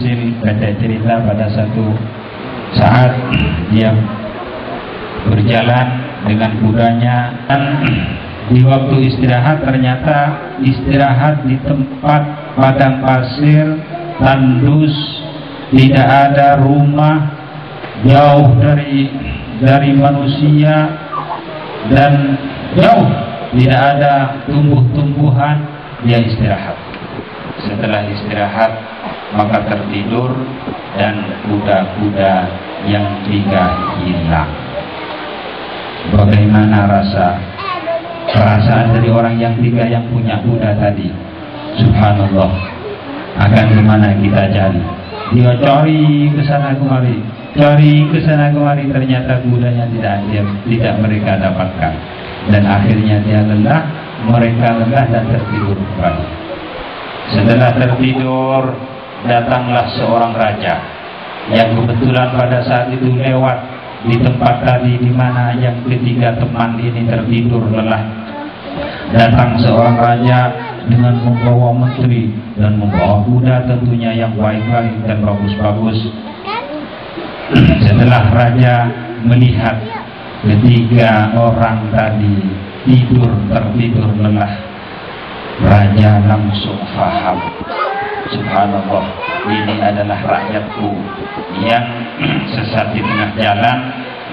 Hasil cerita pada satu saat dia berjalan dengan kudanya dan di waktu istirahat ternyata istirahat di tempat padang pasir tandus, tidak ada rumah, jauh dari manusia dan jauh tidak ada tumbuh-tumbuhan. Dia istirahat. Setelah istirahat maka tertidur dan kuda-kuda yang 3 hilang. Bagaimana perasaan dari orang yang 3 yang punya kuda tadi? Subhanallah. Akan kemana kita cari? Dia cari ke sana kemari, ternyata kudanya tidak mereka dapatkan. Dan akhirnya dia lelah, mereka lelah dan tertidur kembali. Setelah tertidur, datanglah seorang raja yang kebetulan pada saat itu lewat di tempat tadi di mana yang 3 teman ini tertidur lelah. Datang seorang raja dengan membawa menteri dan membawa kuda tentunya yang baik-baik dan bagus-bagus. Setelah raja melihat 3 orang tadi tertidur lelah, raja langsung faham, subhanallah, ini adalah rakyatku yang sesat di tengah jalan,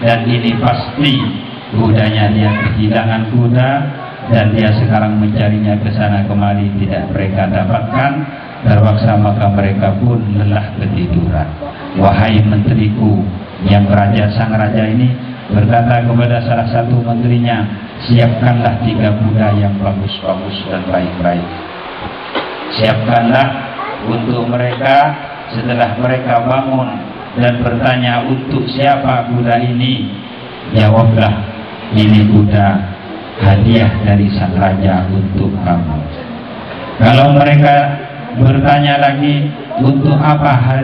dan ini pasti kudanya dia kehilangan kuda dan dia sekarang mencarinya ke sana kemari, tidak mereka dapatkan. Terpaksa maka mereka pun lelah ketiduran. Wahai menteriku, yang sang raja ini berkata kepada salah satu menterinya, siapkanlah 3 kuda yang bagus-bagus dan baik-baik. Siapkanlah untuk mereka. Setelah mereka bangun dan bertanya untuk siapa kuda ini, jawablah, ini kuda hadiah dari sang raja untuk kamu. Kalau mereka bertanya lagi, untuk apa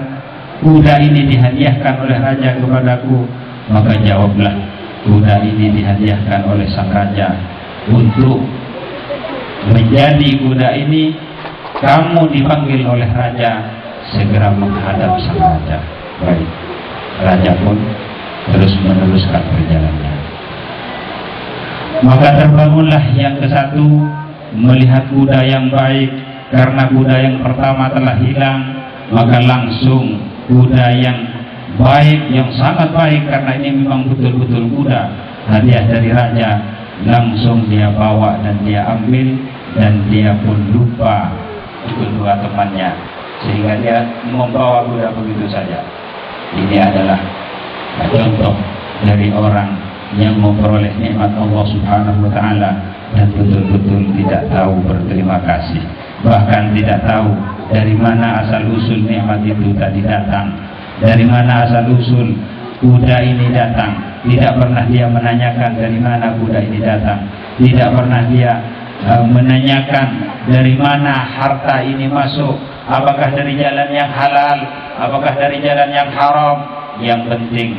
kuda ini dihadiahkan oleh raja kepadaku, maka jawablah, kuda ini dihadiahkan oleh sang raja untuk menjadi kuda ini kamu dipanggil oleh raja, segera menghadap sang raja. Baik, raja pun terus meneruskan perjalanannya. Maka terbangunlah yang ke-1 melihat kuda yang baik, karena kuda yang pertama telah hilang, maka langsung kuda yang baik, yang sangat baik, karena ini memang betul-betul kuda hadiah dari raja, langsung dia bawa dan dia ambil, dan dia pun lupa kedua temannya, sehingga dia membawa kuda begitu saja. Ini adalah contoh dari orang yang memperoleh nikmat Allah Subhanahu wa Ta'ala dan betul-betul tidak tahu berterima kasih, bahkan tidak tahu dari mana asal usul nikmat itu tadi datang, dari mana asal usul kuda ini datang. Tidak pernah dia menanyakan dari mana kuda ini datang, tidak pernah dia menanyakan dari mana harta ini masuk, apakah dari jalan yang halal, apakah dari jalan yang haram. Yang penting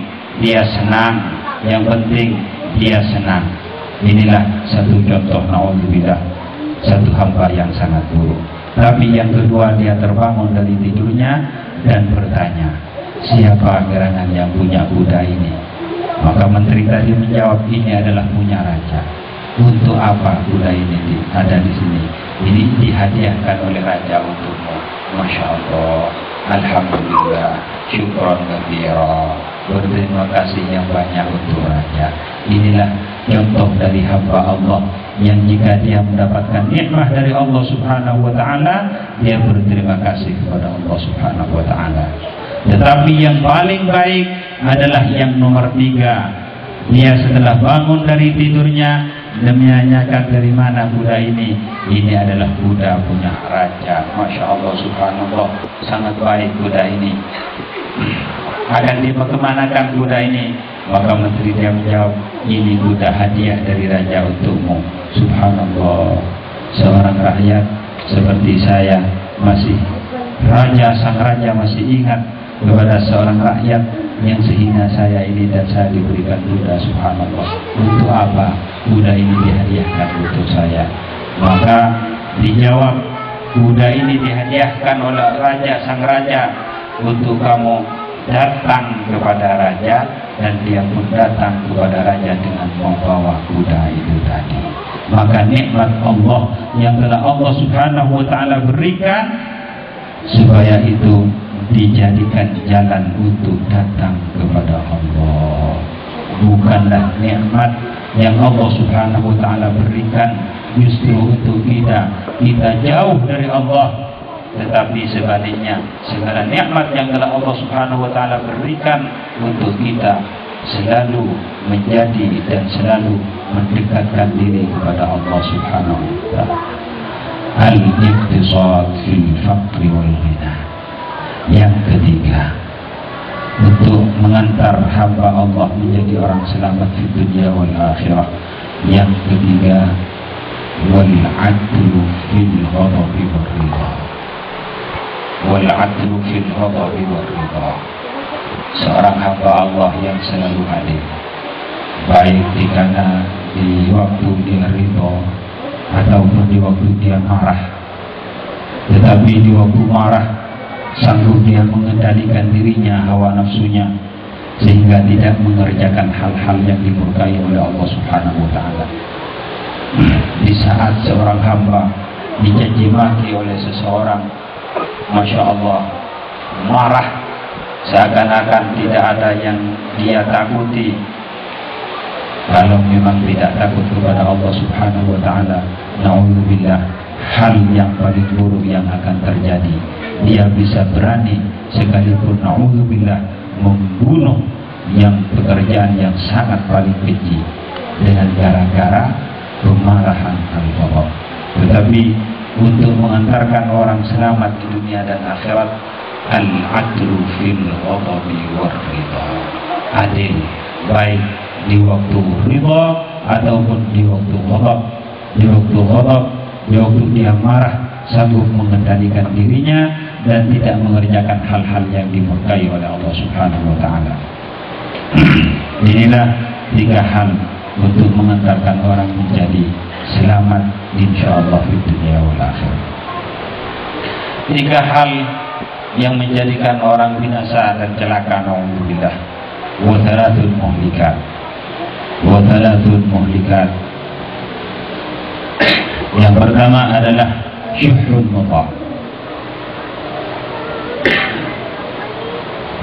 dia senang, yang penting dia senang. Inilah satu contoh, naudzubillah, satu hamba yang sangat buruk. Tapi yang kedua, dia terbangun dari tidurnya dan bertanya, siapa gerangan yang punya kuda ini? Maka menteri tadi menjawab, ini adalah punya raja. Untuk apa kuda ini ada di sini? Ini dihadiahkan oleh raja untukmu. Masya Allah, alhamdulillah, syukron katsira, berterima kasih yang banyak untuk raja. Inilah contoh dari hamba Allah yang jika dia mendapatkan nikmat dari Allah Subhanahu wa Ta'ala, dia berterima kasih kepada Allah Subhanahu wa Ta'ala. Tetapi yang paling baik adalah yang nomor 3. Dia setelah bangun dari tidurnya dan menanyakan dari mana kuda ini. Ini adalah kuda punya raja. Masya Allah, subhanallah, sangat baik kuda ini. Akan dikemanakan kuda ini? Maka menteri dia menjawab, ini kuda hadiah dari raja untukmu. Subhanallah, seorang rakyat seperti saya masih sang raja masih ingat kepada seorang rakyat yang sehina saya ini, dan saya diberikan kuda. Subhanallah, untuk apa kuda ini dihadiahkan untuk saya? Maka dijawab, kuda ini dihadiahkan oleh raja, sang raja, untuk kamu datang kepada raja, dan dia pun datang kepada raja dengan membawa kuda itu tadi. Maka nikmat Allah yang telah Allah Subhanahu wa ta'ala berikan, supaya itu dijadikan jalan untuk datang kepada Allah. Bukanlah nikmat yang Allah Subhanahu wa ta'ala berikan justru untuk kita jauh dari Allah, tetapi sebaliknya segala nikmat yang telah Allah Subhanahu wa ta'ala berikan untuk kita selalu menjadi dan selalu mendekatkan diri kepada Allah Subhanahu wa ta'ala. Al-iqtisad fil faqri wal ghina. Yang ketiga, untuk mengantar hamba Allah menjadi orang selamat di dunia wal akhirah. Yang ketiga, wal adlu fil ghadabi wal ridha. Wal adlu fil ghadabi wal ridha. Seorang hamba Allah yang selalu adil, baik di waktu dia ridha ataupun di waktu dia marah. Tetapi di waktu marah sanggup dia mengendalikan dirinya, hawa nafsunya, sehingga tidak mengerjakan hal-hal yang dimurkai oleh Allah Subhanahu wa ta'ala. Di saat seorang hamba dicaci maki oleh seseorang, Masya Allah, marah, seakan-akan tidak ada yang dia takuti. Kalau memang tidak takut kepada Allah Subhanahu wa ta'ala, na'udzubillah, hal yang paling buruk yang akan terjadi, dia bisa berani sekalipun na'udzubillah membunuh yang pekerjaan yang sangat paling keji dengan gara-gara kemarahan al-ghadab. Tetapi untuk mengantarkan orang selamat di dunia dan akhirat, al-adlu fil ghadabi war ridha. Adil baik di waktu ridha ataupun di waktu ghadab. Di waktu ghadab, di waktu dia marah, sanggup mengendalikan dirinya dan tidak mengerjakan hal-hal yang dimurkai oleh Allah Subhanahu wa ta'ala. Inilah tiga hal untuk mengantarkan orang menjadi selamat insyaallah di dunia wal akhirah. Tiga hal yang menjadikan orang binasa dan celaka, na'udzubillah. Wa thalathul muhlikat. Wa thalathul muhlikat. Yang pertama adalah syuhul muta'.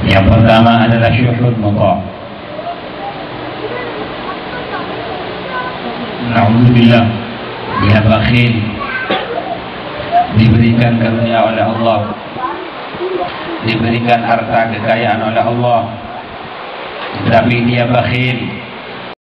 Yang pertama adalah syuhul muta'. Na'udzubillah, dia bakhil, diberikan karunia oleh Allah, diberikan harta kekayaan oleh Allah, tetapi dia bakhil,